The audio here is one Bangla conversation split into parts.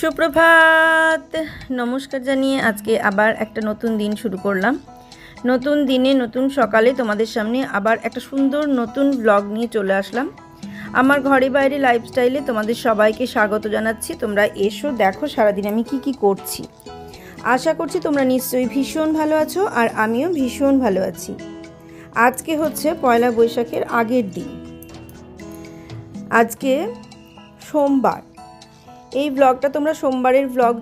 সুপ্রভাত, নমস্কার জানিয়ে আজকে আবার একটা নতুন দিন শুরু করলাম। নতুন দিনে নতুন সকালে তোমাদের সামনে আবার একটা সুন্দর নতুন ব্লগ নিয়ে চলে আসলাম। আমার ঘরে বাইরে লাইফস্টাইলে তোমাদের সবাইকে স্বাগত জানাচ্ছি। তোমরা এসো, দেখো সারাদিন আমি কি করছি। আশা করছি তোমরা নিশ্চয়ই ভীষণ ভালো আছো, আর আমিও ভীষণ ভালো আছি। আজকে হচ্ছে পয়লা বৈশাখের আগের দিন, আজকে সোমবার। এই ব্লগটা তোমরা সোমবারের ব্লগ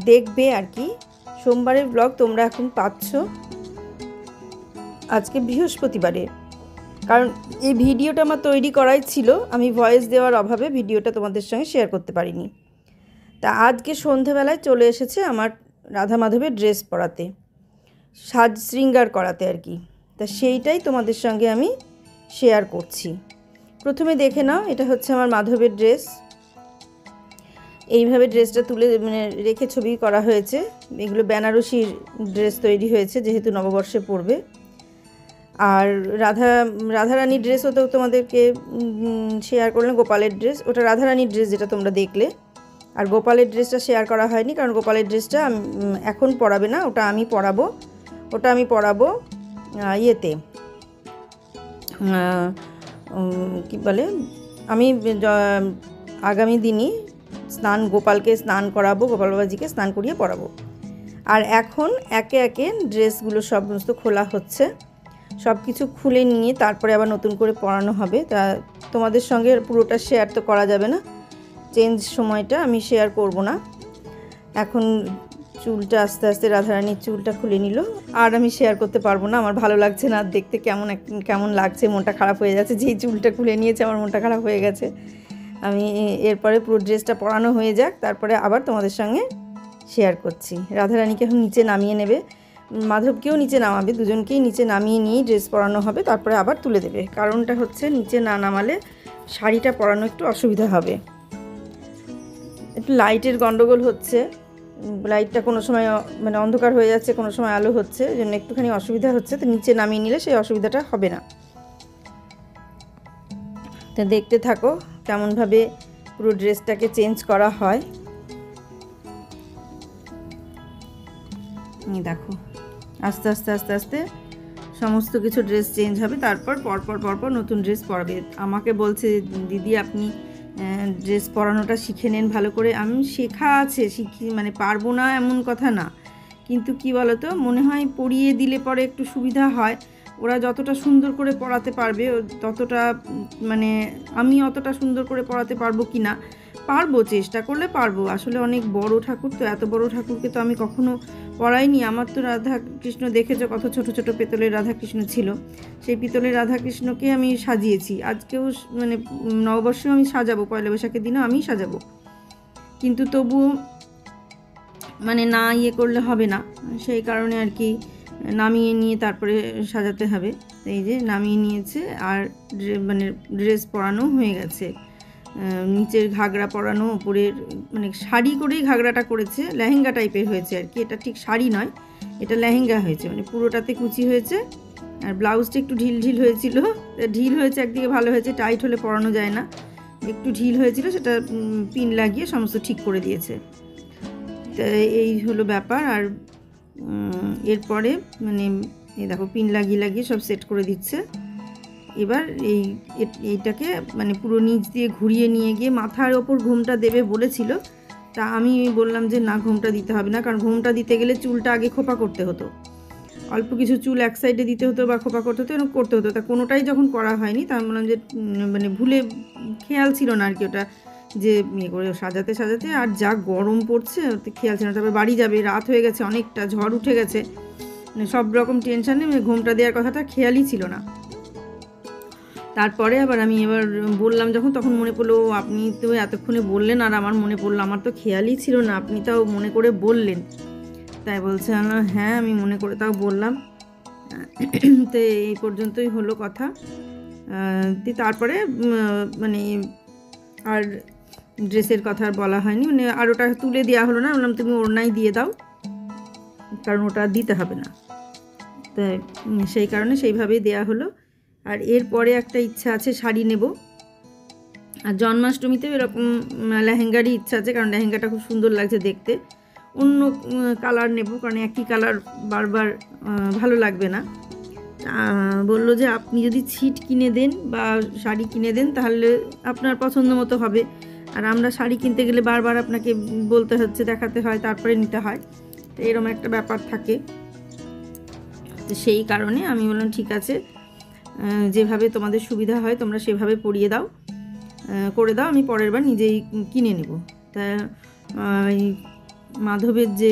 দেখবে আর কি। সোমবারের ব্লগ তোমরা এখন পাচ্ছ আজকে বৃহস্পতিবারে, কারণ এই ভিডিওটা আমার তৈরি করাই ছিল, আমি ভয়েস দেওয়ার অভাবে ভিডিওটা তোমাদের সঙ্গে শেয়ার করতে পারিনি। তা আজকে সন্ধেবেলায় চলে এসেছে আমার রাধা মাধবের ড্রেস পরাতে, সাজ শৃঙ্গার করাতে আর কি। তা সেইটাই তোমাদের সঙ্গে আমি শেয়ার করছি। প্রথমে দেখে নাও, এটা হচ্ছে আমার মাধবের ড্রেস। এইভাবে ড্রেসটা তুলে রেখে ছবি করা হয়েছে। এগুলো বেনারসির ড্রেস তৈরি হয়েছে, যেহেতু নববর্ষে পড়বে। আর রাধারানীর ড্রেসও তো তোমাদেরকে শেয়ার করলাম, গোপালের ড্রেস। ওটা রাধারানীর ড্রেস যেটা তোমরা দেখলে। আর গোপালের ড্রেসটা শেয়ার করা হয়নি, কারণ গোপালের ড্রেসটা এখন পরাবে না, ওটা আমি পরাবো ইয়েতে, কি বলে, আমি আগামী দিনই গোপালকে স্নান করাবো, গোপাল বাবাজিকে স্নান করিয়ে পরাবো। আর এখন একে একে ড্রেসগুলো সমস্ত খোলা হচ্ছে, সব কিছু খুলে নিয়ে তারপরে আবার নতুন করে পরানো হবে। তা তোমাদের সঙ্গে পুরোটা শেয়ার তো করা যাবে না, চেঞ্জ সময়টা আমি শেয়ার করব না। এখন চুলটা আস্তে আস্তে রাধারানীর চুলটা খুলে নিল, আর আমি শেয়ার করতে পারবো না, আমার ভালো লাগছে না দেখতে, কেমন লাগছে, মনটা খারাপ হয়ে যাচ্ছে। যেই চুলটা খুলে নিয়েছে আমার মনটা খারাপ হয়ে গেছে। আমি এরপরে পুরো ড্রেসটা পরানো হয়ে যাক, তারপরে আবার তোমাদের সঙ্গে শেয়ার করছি। রাধারানীকে এখন নিচে নামিয়ে নেবে, মাধবকেও নিচে নামাবে, দুজনকেই নিচে নামিয়ে নিয়েই ড্রেস পরানো হবে, তারপরে আবার তুলে দেবে। কারণটা হচ্ছে নিচে না নামালে শাড়িটা পরানো একটু অসুবিধা হবে। একটু লাইটের গন্ডগোল হচ্ছে, লাইটটা কোনো সময় মানে অন্ধকার হয়ে যাচ্ছে, কোনো সময় আলো হচ্ছে, এই জন্য একটুখানি অসুবিধা হচ্ছে। তো নিচে নামিয়ে নিলে সেই অসুবিধাটা হবে না। তা দেখতে থাকো কেমনভাবে পুরো ড্রেসটাকে চেঞ্জ করা হয়। দেখো আস্তে আস্তে আস্তে আস্তে সমস্ত কিছু ড্রেস চেঞ্জ হবে, তারপর পরপর নতুন ড্রেস পরাবে। আমাকে বলছে, দিদি আপনি ড্রেস পরানোটা শিখে নেন ভালো করে। আমি শেখা আছে, মানে পারবো না এমন কথা না, কিন্তু কি বলো তো, মনে হয় পরিয়ে দিলে পরে একটু সুবিধা হয়। ওরা যতটা সুন্দর করে পড়াতে পারবে ততটা, মানে আমি অতটা সুন্দর করে পড়াতে পারবো কি না, পারবো, চেষ্টা করলে পারবো। আসলে অনেক বড় ঠাকুর তো, এত বড় ঠাকুরকে তো আমি কখনো পড়াইনি। আমার তো রাধাকৃষ্ণ দেখেছো, কত ছোট ছোট পিতলের রাধাকৃষ্ণ ছিল, সেই পিতলের রাধাকৃষ্ণকে আমি সাজিয়েছি। আজকেও মানে নববর্ষেও আমি সাজাবো, পয়লা বৈশাখের দিনও আমি সাজাবো, কিন্তু তবুও মানে না করলে হবে না, সেই কারণে আর কি নামিয়ে নিয়ে তারপরে সাজাতে হবে। এই যে নামিয়ে নিয়েছে, আর মানে ড্রেস পরানো হয়ে গেছে, নিচের ঘাগরা পরানো, উপরের মানে শাড়ি করেই ঘাগরাটা করেছে, লেহেঙ্গা টাইপের হয়েছে আর কি। এটা ঠিক শাড়ি নয়, এটা লেহেঙ্গা হয়েছে, মানে পুরোটাতে কুচি হয়েছে। আর ব্লাউজটা একটু ঢিল হয়েছিল, ঢিল হয়েছে একদিকে ভালো হয়েছে, টাইট হলে পরানো যায় না, একটু ঢিল হয়েছিল, সেটা পিন লাগিয়ে সমস্ত ঠিক করে দিয়েছে। তা এই হলো ব্যাপার। আর এরপরে মানে এই দেখো পিন লাগিয়ে সব সেট করে দিচ্ছে। এবার এইটাকে মানে পুরো নিচ দিয়ে ঘুরিয়ে নিয়ে গিয়ে মাথার ওপর ঘুমটা দেবে বলেছিল। তা আমি বললাম যে না, ঘুমটা দিতে হবে না, কারণ ঘুমটা দিতে গেলে চুলটা আগে খোপা করতে হতো, অল্প কিছু চুল এক সাইডে দিতে হতো বা খোপা করতে হতো, এরকম করতে হতো। তা কোনোটাই যখন করা হয়নি, তা আমি বললাম যে মানে ভুলে খেয়াল ছিল না আর কি, ওটা যে করে সাজাতে আর যা গরম পড়ছে খেয়াল ছিল না। তারপরে বাড়ি যাবে, রাত হয়ে গেছে, অনেকটা ঝড় উঠে গেছে, মানে সব রকম টেনশানে ঘুমটা দেওয়ার কথাটা খেয়ালই ছিল না। তারপরে আবার আমি বললাম যখন, তখন মনে পড়লো আপনি তো এতক্ষণে বললেন, আর আমার মনে পড়লো, আমার তো খেয়ালই ছিল না, আপনি তাও মনে করে বললেন। তাই বলছে হ্যাঁ আমি মনে করে তাও বললাম। তো এই পর্যন্তই হলো কথা। তারপরে মানে আর ড্রেসের কথা আর বলা হয়নি, মানে আর ওটা তুলে দেওয়া হলো না। বললাম তুমি ওড়নাই দিয়ে দাও, কারণ ওটা দিতে হবে না। তাই সেই কারণে সেইভাবেই দেয়া হলো। আর এরপরে একটা ইচ্ছা আছে, শাড়ি নেব। আর জন্মাষ্টমীতেও এরকম লেহেঙ্গারই ইচ্ছা আছে, কারণ লেহেঙ্গাটা খুব সুন্দর লাগছে দেখতে। অন্য কালার নেব, কারণ একই কালার বারবার ভালো লাগবে না। বললো যে আপনি যদি ছিট কিনে দেন বা শাড়ি কিনে দেন তাহলে আপনার পছন্দ মতো হবে, আর আমরা শাড়ি কিনতে গেলে বারবার আপনাকে বলতে হচ্ছে, দেখাতে হয়, তারপরে নিতে হয়, তো এরকম একটা ব্যাপার থাকে। তো সেই কারণে আমি বললাম ঠিক আছে, যেভাবে তোমাদের সুবিধা হয় তোমরা সেভাবে পরিয়ে দাও, করে দাও, আমি পরের বার নিজেই কিনে নেব। তা এই মাধবের যে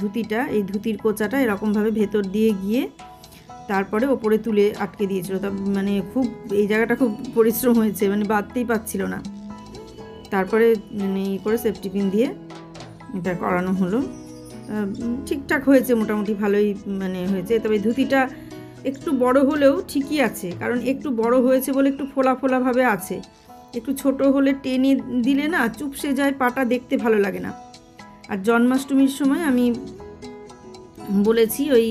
ধুতিটা, এই ধুতির কোচাটা এরকমভাবে ভেতর দিয়ে গিয়ে তারপরে ওপরে তুলে আটকে দিয়েছিল। তা মানে খুব এই জায়গাটা খুব পরিশ্রম হয়েছে, মানে বাঁধতেই পারছিল না। তারপরে এই করে সেফটি পিন দিয়ে এটা করানো হলো। ঠিকঠাক হয়েছে, মোটামুটি ভালোই মানে হয়েছে। তবে ধুতিটা একটু বড় হলেও ঠিকই আছে, কারণ একটু বড় হয়েছে বলে একটু ফোলা ফোলাভাবে আছে। একটু ছোট হলে টেনে দিলে না চুপসে যায়, পাটা দেখতে ভালো লাগে না। আর জন্মাষ্টমীর সময় আমি বলেছি ওই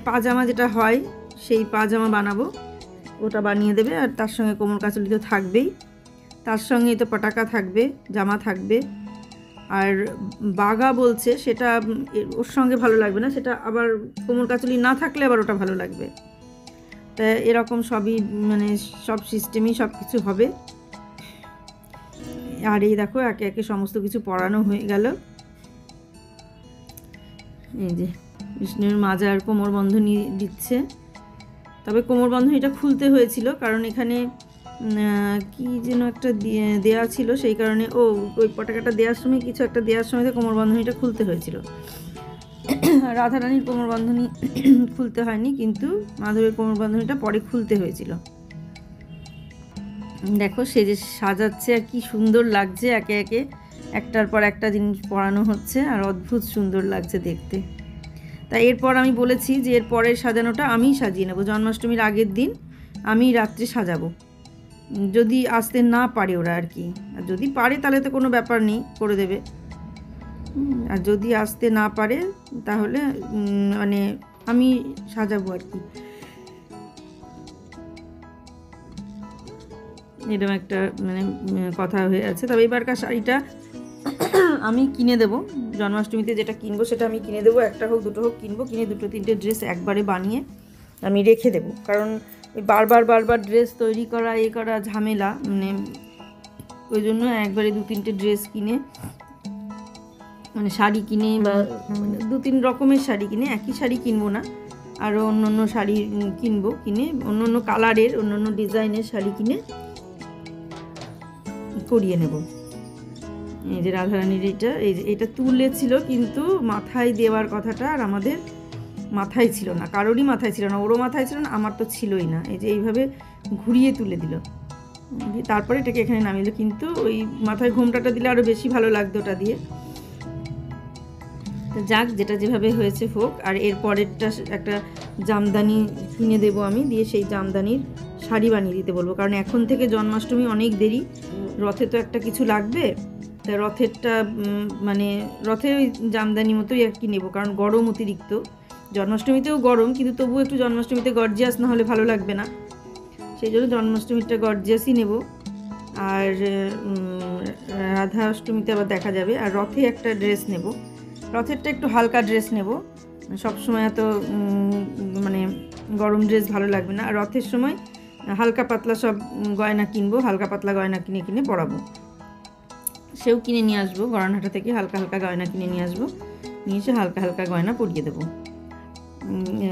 পাজামা যেটা হয় সেই পাজামা বানাবো, ওটা বানিয়ে দেবে। আর তার সঙ্গে কোমর কাচুলি তো থাকবেই, তার সঙ্গে তো পটাকা থাকবে, জামা থাকবে। আর বাগা বলছে সেটা ওর সঙ্গে ভালো লাগবে না, সেটা আবার কোমর কাচুলি না থাকলে আবার ওটা ভালো লাগবে। তা এরকম সবই মানে সব সিস্টেমই সব কিছু হবে। আর এই দেখো একে একে সমস্ত কিছু পরানো হয়ে গেল। এই যে বিষ্ণুর মাজার কোমরবন্ধনী দিচ্ছে। তবে কোমরবন্ধনীটা খুলতে হয়েছিল, কারণ এখানে কি যেন একটা দেয়া ছিল, সেই কারণে ওই পটাকাটা দেওয়ার সময় কিছু একটা দেওয়ার সময় কোমরবন্ধনীটা খুলতে হয়েছিল। রাধারানীর কোমরবন্ধনী খুলতে হয়নি, কিন্তু মাধবের কোমরবন্ধনীটা পরে খুলতে হয়েছিল। দেখো সে যে সাজাচ্ছে আর কি সুন্দর লাগছে, একে একে একটার পর একটা জিনিস পরানো হচ্ছে আর অদ্ভুত সুন্দর লাগছে দেখতে। তাই এরপর আমি বলেছি যে এর পরের সাজানোটা আমিই সাজিয়ে নেব, জন্মাষ্টমীর আগের দিন আমি রাত্রে সাজাবো, যদি আসতে না পারে ওরা আর কি। আর যদি পারে তাহলে তো কোনো ব্যাপার নেই, করে দেবে। আর যদি আসতে না পারে তাহলে মানে আমি সাজাবো আর কি, এরকম একটা মানে কথা হয়ে আছে। তবে এবারকার শাড়িটা আমি কিনে দেবো, জন্মাষ্টমীতে যেটা কিনবো সেটা আমি কিনে দেবো। একটা হোক দুটো হোক কিনবো, কিনে দুটো তিনটে ড্রেস একবারে বানিয়ে আমি রেখে দেবো। কারণ ওই বারবার ড্রেস তৈরি করা এ করা ঝামেলা, মানে ওই জন্য একবারে দু তিনটে ড্রেস কিনে, মানে শাড়ি কিনে বা দু তিন রকমের শাড়ি কিনে, একই শাড়ি কিনবো না, আরও অন্য অন্য শাড়ি কিনবো, কিনে অন্য অন্য কালারের অন্য অন্য ডিজাইনের শাড়ি কিনে করিয়ে নেব। এই যে রাধারানীর এটা তুলেছিল, কিন্তু মাথায় দেওয়ার কথাটা আর আমাদের মাথায় ছিল না, কারোরই মাথায় ছিল না, ওরও মাথায় ছিল না, আমার তো ছিলই না। এই যে এইভাবে ঘুরিয়ে তুলে দিল, তারপরে এটাকে এখানে নামিয়ে দিল। কিন্তু ওই মাথায় ঘোমটাটা দিলে আরও বেশি ভালো লাগতো ওটা দিয়ে। যাক, যেটা যেভাবে হয়েছে হোক। আর এর পরেরটা একটা জামদানি কিনে দেবো আমি, দিয়ে সেই জামদানির শাড়ি বানিয়ে দিতে বলবো, কারণ এখন থেকে জন্মাষ্টমী অনেক দেরি, রথে তো একটা কিছু লাগবে। তা রথেরটা মানে রথে ওই জামদানি মতোই আর কি নেবো, কারণ গরম অতিরিক্ত, জন্মাষ্টমীতেও গরম, কিন্তু তবুও একটু জন্মাষ্টমীতে গর্জিয়াস না হলে ভালো লাগবে না, সেই জন্য জন্মাষ্টমীটা গর্জিয়াসই নেব। আর রাধা অষ্টমীতে আবার দেখা যাবে। আর রথে একটা ড্রেস নেব, রথেরটা একটু হালকা ড্রেস নেব, সবসময় এত মানে গরম ড্রেস ভালো লাগবে না। আর রথের সময় হালকা পাতলা সব গয়না কিনবো, হালকা পাতলা গয়না কিনে পরাবো। সেও কিনে নিয়ে আসবো, গড়ানহাটা থেকে হালকা হালকা গয়না কিনে নিয়ে আসবো, নিয়ে এসে হালকা হালকা গয়না পরিয়ে দেবো।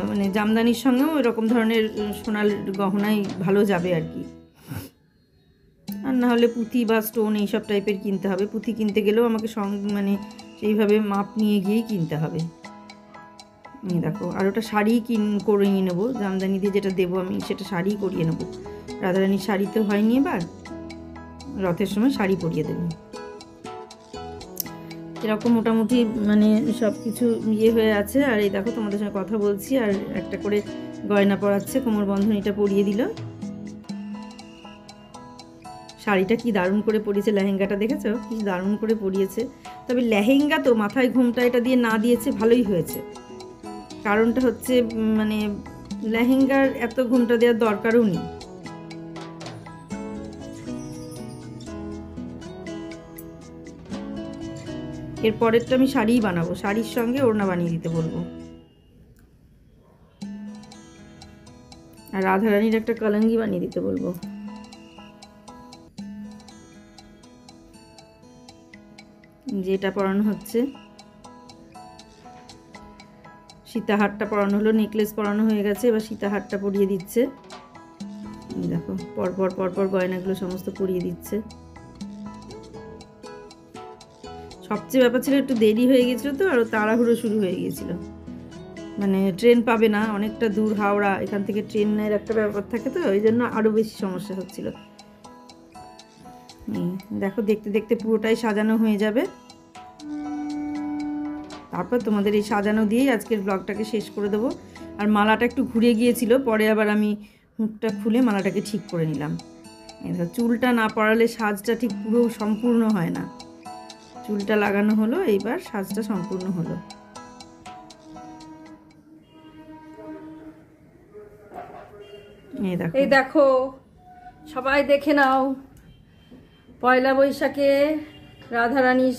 মানে জামদানির সঙ্গেও এরকম ধরনের সোনার গহনাই ভালো যাবে আর কি। আর না হলে পুঁথি বা স্টোন এইসব টাইপের কিনতে হবে। পুঁথি কিনতে গেলেও আমাকে মানে সেইভাবে মাপ নিয়ে গিয়েই কিনতে হবে। দেখো, আর ওটা শাড়ি করিয়ে নেবো, জামদানি দিয়ে যেটা দেবো আমি সেটা শাড়ি করিয়ে নেবো। রাধারানীর শাড়ি তো হয়নি, এবার রথের সময় শাড়ি পরিয়ে দেবো। এরকম মোটামুটি মানে সব কিছু হয়ে আছে। আর এই দেখো তোমাদের সঙ্গে কথা বলছি আর একটা করে গয়না পরাচ্ছে, কোমর বন্ধনীটা পরিয়ে দিল। শাড়িটা কি দারুণ করে পরিয়েছে, লেহেঙ্গাটা দেখেছো কি দারুণ করে পরিয়েছে। তবে লেহেঙ্গা তো মাথায় ঘোমটা এটা দিয়ে না দিয়েছে ভালোই হয়েছে, কারণটা হচ্ছে মানে লেহেঙ্গার এত ঘোমটা দেওয়ার দরকারও নেই। এর পরেরটা আমি শাড়িই বানাবো, শাড়ির সঙ্গে ওড়না বানিয়ে দিতে বলবো। আর রাধারানীর একটা কলঙ্গি বানিয়ে দিতে বলবো। যেটা পরানো হচ্ছে, সীতাহারটা পরানো হলো, নেকলেস পরানো হয়ে গেছে, এবার সীতাহারটা পরিয়ে দিচ্ছে। দেখো পরপর পরপর গয়নাগুলো সমস্ত পরিয়ে দিচ্ছে। সবচেয়ে ব্যাপার ছিল একটু দেরি হয়ে গেছিলো তো, আরও তাড়াহুড়ো শুরু হয়ে গিয়েছিল। মানে ট্রেন পাবে না, অনেকটা দূর হাওড়া, এখান থেকে ট্রেনের একটা ব্যাপার থাকে তো, ওই জন্য আরও বেশি সমস্যা হচ্ছিল। দেখো দেখতে দেখতে পুরোটাই সাজানো হয়ে যাবে। তারপর তোমাদের এই সাজানো দিয়েই আজকের ব্লগটাকে শেষ করে দেবো। আর মালাটা একটু ঘুরে গিয়েছিল, পরে আবার আমি মুখটা খুলে মালাটাকে ঠিক করে নিলাম। চুলটা না পরালে সাজটা ঠিক পুরো সম্পূর্ণ হয় না। চুলটা লাগানো হলো, এইবার সাজটা সম্পূর্ণ হলো। এই দেখো সবাই দেখে নাও, পয়লা বৈশাখে রাধারানীর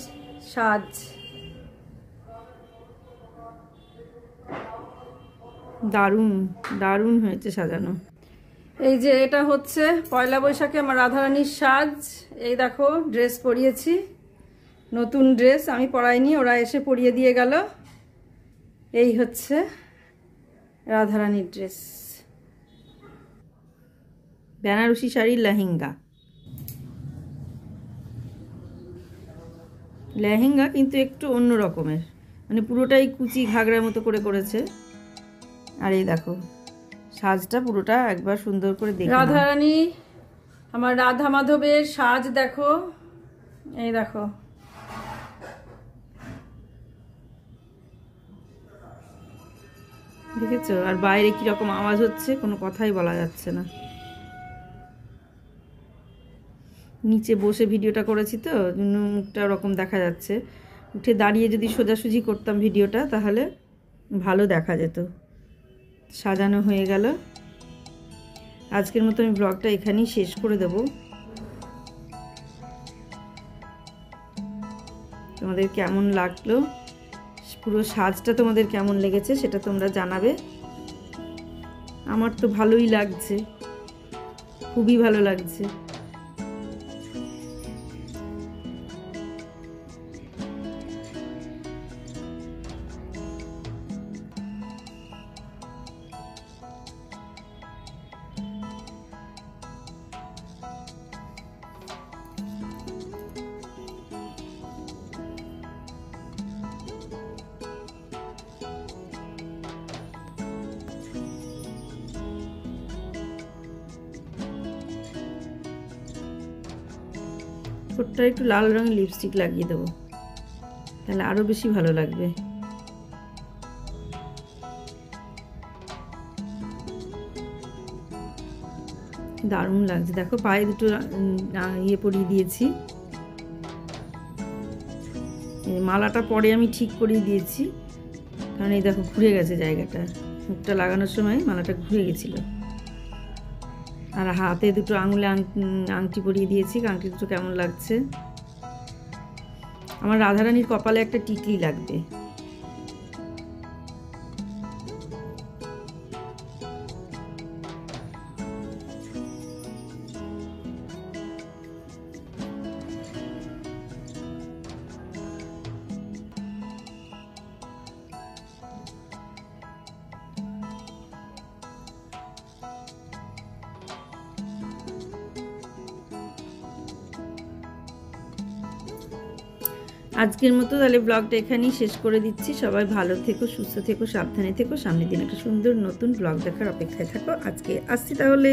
সাজ। দারুণ দারুণ হয়েছে সাজানো। এই যে এটা হচ্ছে পয়লা বৈশাখে আমার রাধারানীর সাজ। এই দেখো ড্রেস পরিয়েছি, নতুন ড্রেস, আমি পরাইনি, ওরা এসে পরিয়ে দিয়ে গেল। এই হচ্ছে রাধারানীর ড্রেস, বেনারসি শাড়ির লেহেঙ্গা। লেহেঙ্গা কিন্তু একটু অন্য রকমের, মানে পুরোটাই কুচি ঘাগড়ার মতো করে করেছে। আর এই দেখো সাজটা পুরোটা একবার সুন্দর করে দেখো। রাধারানী আমার রাধা মাধবের সাজ দেখো, এই দেখো। দেখেছো? আর বাইরে কিরকম আওয়াজ হচ্ছে, কোনো কথাই বলা যাচ্ছে না। নিচে বসে ভিডিওটা করেছি তো, মুখটা ওরকম দেখা যাচ্ছে। উঠে দাঁড়িয়ে যদি সোজাসুজি করতাম ভিডিওটা তাহলে ভালো দেখা যেত। সাজানো হয়ে গেল। আজকের মতো আমি ব্লগটা এখানেই শেষ করে দেব। তোমাদের কেমন লাগলো, পুরো সাজটা তোমাদের কেমন লেগেছে সেটা তোমরা জানাবে। আমার তো ভালোই লাগছে, খুবই ভালো লাগছে। ঠোঁটটা একটু লাল রঙের লিপস্টিক লাগিয়ে দেবো, তাহলে আরো বেশি ভালো লাগবে। দারুণ লাগছে। দেখো পায়ে দুটো ইয়ে পরিয়ে দিয়েছি, মালাটা পরে আমি ঠিক করিয়ে দিয়েছি, কারণ এই দেখো ঘুরে গেছে জায়গাটা, মুখটা লাগানোর সময় মালাটা ঘুরে গেছিল। আর হাতে দুটো আঙুলে আংটি পরিয়ে দিয়েছি, আংটি দুটো কেমন লাগছে। আমার রাধারানীর কপালে একটা টিকলি লাগবে। আজকের মতো তাহলে ব্লগটা এখানেই শেষ করে দিচ্ছি। সবাই ভালো থেকো, সুস্থ থেকো, সাবধানে থেকো। সামনের দিন একটা সুন্দর নতুন ব্লগ দেখার অপেক্ষায় থাকো। আজকে আসছি তাহলে।